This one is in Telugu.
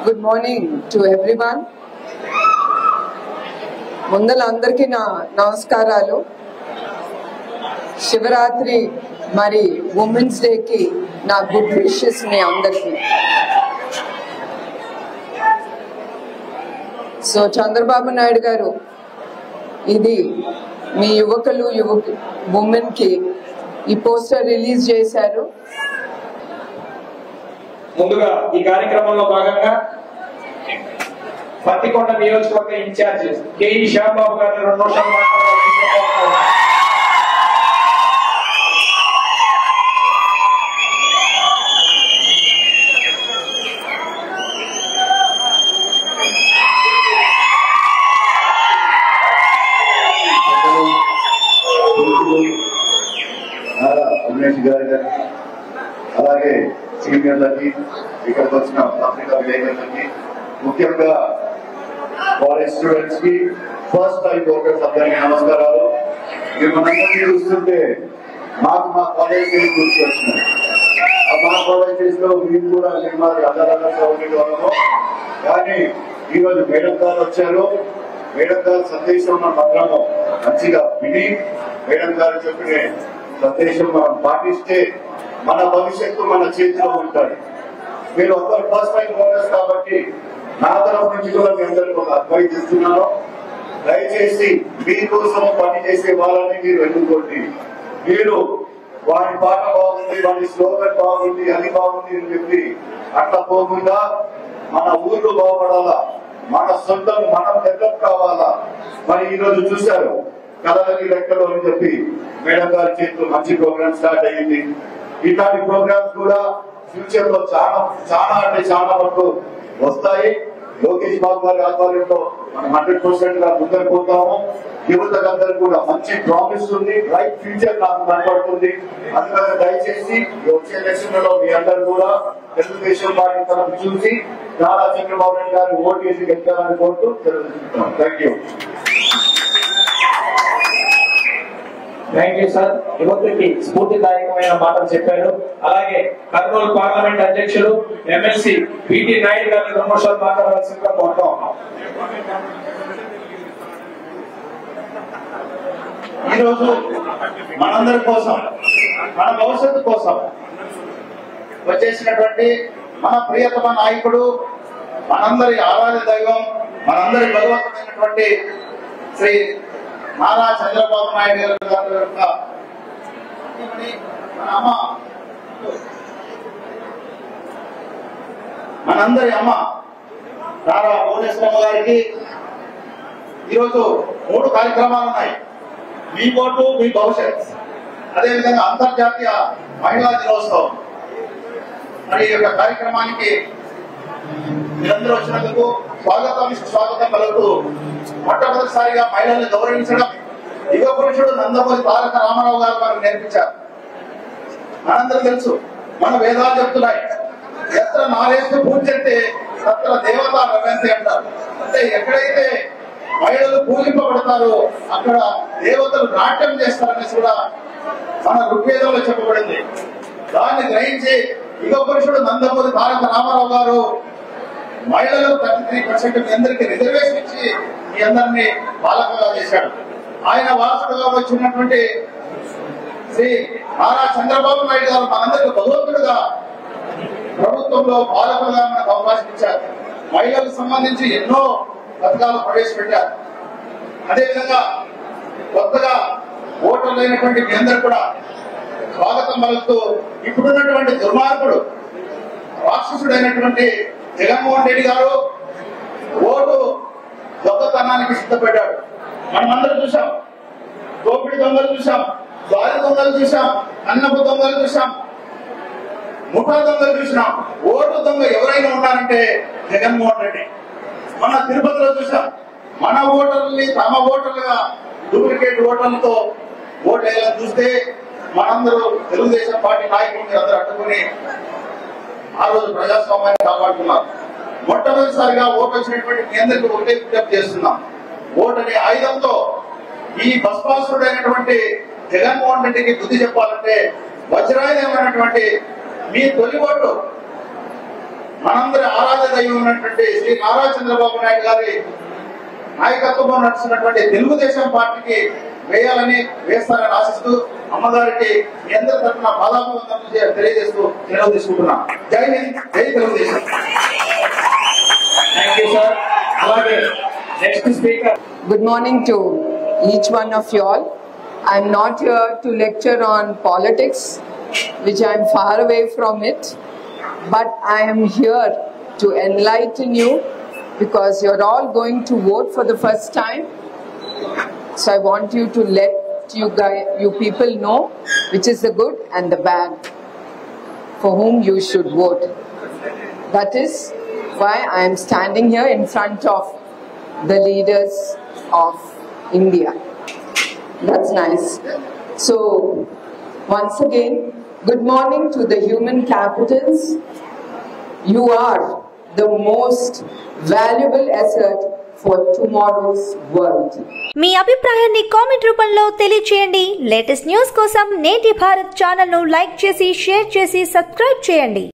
Good morning to everyone. ముందల అందరికీ నా నమస్కారాలు. శివరాత్రి మరి ఉమెన్స్ డేకి నా గుడ్ విషెస్ మీ అందరికీ. సో చంద్రబాబు నాయుడు గారు ఇది మీ యువకులు ఉమెన్ కి ఈ పోస్టర్ రిలీజ్ చేశారు. ముందుగా ఈ కార్యక్రమంలో భాగంగా పత్తికొండ నియోజకవర్గ ఇన్ఛార్జ్ కేఈ శ్యాంబాబు గారిని 2 నిమిషాలు మాట్లాడారు. ఉమేష్ గారి అలాగే సీనియర్లకి ఇక్కడికి వచ్చిన పత్రికా విలేకరులకి ముఖ్యంగా కాలేజ్ స్టూడెంట్స్ కి ఫస్ట్ టైం ఓటర్స్ అందరికీ నమస్కారాలు. మిమ్మల్ని చూస్తుంటే మాకు మా కాలేజ్ గుర్తుకొచ్చినాయి. మా కాలేజెస్ లో మీరు కూడా మాది అదనంగా ఉండేవాళ్ళము. కానీ ఈరోజు మేడం గారు వచ్చారు. మేడం గారి సందేశం మాత్రము మంచిగా విని మేడం గారు చెప్పిన సందేశం మనం పాటిస్తే మన భవిష్యత్తు మన చేతిలో ఉంటాయి. మీరు అందరూ ఫస్ట్ టైం ఓటర్స్ కాబట్టి నా తరఫు నుంచి కూడా మీ అందరికీ ఒక అడ్వైజ్ ఇస్తున్నాను. దయచేసి మీకోసం పని చేసే వాళ్ళని మీరు ఎన్నుకోండి. మీరు వాడి పాట బాగుంది, వాడి స్లోగన్ బాగుంది, అది బాగుంది అని చెప్పి అట్లా పోకుండా మన ఊర్లు బాగుపడాలా, మన సొంతం మనం డెవలప్ కావాలా. మరి ఈ రోజు చూశారు కళలకి లెక్కలు అని చెప్పి మేడం గారి చేతిలో మంచి ప్రోగ్రామ్ స్టార్ట్ అయ్యింది. ఇట్లాంటి ప్రోగ్రామ్స్ కూడా ఫ్యూచర్ లో చాలా వరకు వస్తాయి. లోకేష్ బాబు గారి ఆధ్వర్యంలో మనం 100% గా ముందుకు పోతాము. యువతకందరూ కూడా మంచి ప్రామిస్ ఉంది, రైట్ ఫ్యూచర్ నాకు కనపడుతుంది. అందుకని దయచేసి వచ్చే ఎలక్షన్లలో మీ అందరూ కూడా తెలుగుదేశం పార్టీ తరఫు చూసి నారా చంద్రబాబు నాయుడు గారిని ఓటు వేసి గెలుస్తారని కోరుతూ తెలుసుకుంటున్నాం. Thank you. Thank you sir. యువతకి స్ఫూర్తిదాయకమైన మాటలు చెప్పారు. అలాగే కర్నూలు పార్లమెంట్ అధ్యక్షులు ఎమ్మెల్సీ పిటి నాయుడు గారిని 2 నిమిషాలు మాట్లాడాల్సిందిగా కోరుతా ఉన్నాం. ఈరోజు మనందరి కోసం, మన భవిష్యత్తు కోసం వచ్చేసినటువంటి మన ప్రియతమ నాయకుడు, మనందరి ఆరాధ్య దైవం, మనందరి భగవంతుడైనటువంటి శ్రీ నారా చంద్రబాబు నాయుడు గారి యొక్క మన అమ్మ, మనందరి అమ్మ నారా భువనేశ్వరమ్మ గారికి ఈరోజు 3 కార్యక్రమాలు ఉన్నాయి. మీ ఓటు మీ భవిష్యత్, అదేవిధంగా అంతర్జాతీయ మహిళా దినోత్సవం. మరి ఈ యొక్క కార్యక్రమానికి మీరందరూ వచ్చినందుకు స్వాగతం పలుకుతూ మొట్టమొదటిసారిగా మహిళల్ని గౌరవించడం యుగ పురుషుడు నందమూరి తారక రామారావు గారు మనకు నేర్పించారు. మనందరూ తెలుసు, మన వేదాలు చెప్తున్నాయి, ఎత్ర నారేస్తూ పూజంటే తత్ర దేవత రవంతి అంటారు. అంటే ఎక్కడైతే మహిళలు పూజింపబడతారో అక్కడ దేవతలు నాట్యం చేస్తారనేసి కూడా మన ఋగ్వేదంలో చెప్పబడింది. దాన్ని గ్రహించి యుగ పురుషుడు నందమూరి తారక రామారావు గారు మహిళలు 33% మీ అందరికి రిజర్వేషన్ ఇచ్చి మీ అందరినీ పాలకులుగా చేశాడు. ఆయన వారసుడుగా వచ్చినటువంటి శ్రీ నారా చంద్రబాబు నాయుడు గారు మనందరికీ భగవంతుడుగా ప్రభుత్వంలో పాలకులుగా మనకు అవకాశం ఇచ్చారు. మహిళలకు సంబంధించి ఎన్నో పథకాలు ప్రవేశపెట్టారు. అదేవిధంగా కొత్తగా ఓటర్లు అయినటువంటి మీ అందరూ కూడా స్వాగతం పలుకుతూ ఇప్పుడున్నటువంటి దుర్మార్గుడు రాక్షసుడైనటువంటి జగన్మోహన్ రెడ్డి గారు ఓటు దొంగతనానికి సిద్ధపడ్డాడు. మనమందరం చూసాం, దోపిడి దొంగలు చూసాం, దారి దొంగలు చూసాం, అన్నపు దొంగలు చూసాం, ముఠా దొంగలు చూసినాం. ఓటు దొంగ ఎవరైనా ఉన్నారంటే జగన్మోహన్ రెడ్డి. మన తిరుపతిలో చూసాం, మన ఓటర్లని తమ ఓటర్లుగా డూప్లికేట్ ఓటర్లతో ఓటు వేయాలని చూస్తే మనందరూ తెలుగుదేశం పార్టీ నాయకుల్ని అందరూ అడ్డుకుని ఆ రోజు ప్రజాస్వామ్యాన్ని కాపాడుతున్నారు. మొట్టమొదటిసారిగా ఓటు వచ్చినటువంటి మీ అందరికీ ఒకటే విజ్ఞప్తి చేస్తున్నాం. ఓటు అనే ఆయుధంతో ఈ భస్మాసురుడైనటువంటి జగన్మోహన్ రెడ్డికి బుద్ధి చెప్పాలంటే వజ్రాయుధమైనటువంటి మీ తొలి ఓటు మనందరి ఆరాధ్య అయి ఉన్నటువంటి శ్రీ నారా చంద్రబాబు నాయుడు గారి నాయకత్వంలో నడుస్తున్నటువంటి తెలుగుదేశం పార్టీకి వేయాలని వేస్తారని ఆశిస్తూ అమ్మగారికి మీ అందరి తరఫున బాధాభివందనం తెలియజేస్తూ సెలవు తీసుకుంటున్నాం. జై హింద్, జై తెలుగుదేశం. Thank you sir. అలాగే next speaker. Good morning to each one of you all. I'm not here to lecture on politics, which I'm far away from it, but I am here to enlighten you because you're all going to vote for the first time. So I want you to let you people know which is the good and the bad for whom you should vote. That is why I am standing here in front of the leaders of India. That's nice. So once again, good morning to the human capitals. You are the most valuable asset for tomorrow's world. మీ అభిప్రాయాన్ని కామెంట్ రూపంలో తెలియజేయండి. లేటెస్ట్ న్యూస్ కోసం నేటి భారత్ ఛానల్ ను లైక్ చేసి, షేర్ చేసి, సబ్స్క్రైబ్ చేయండి.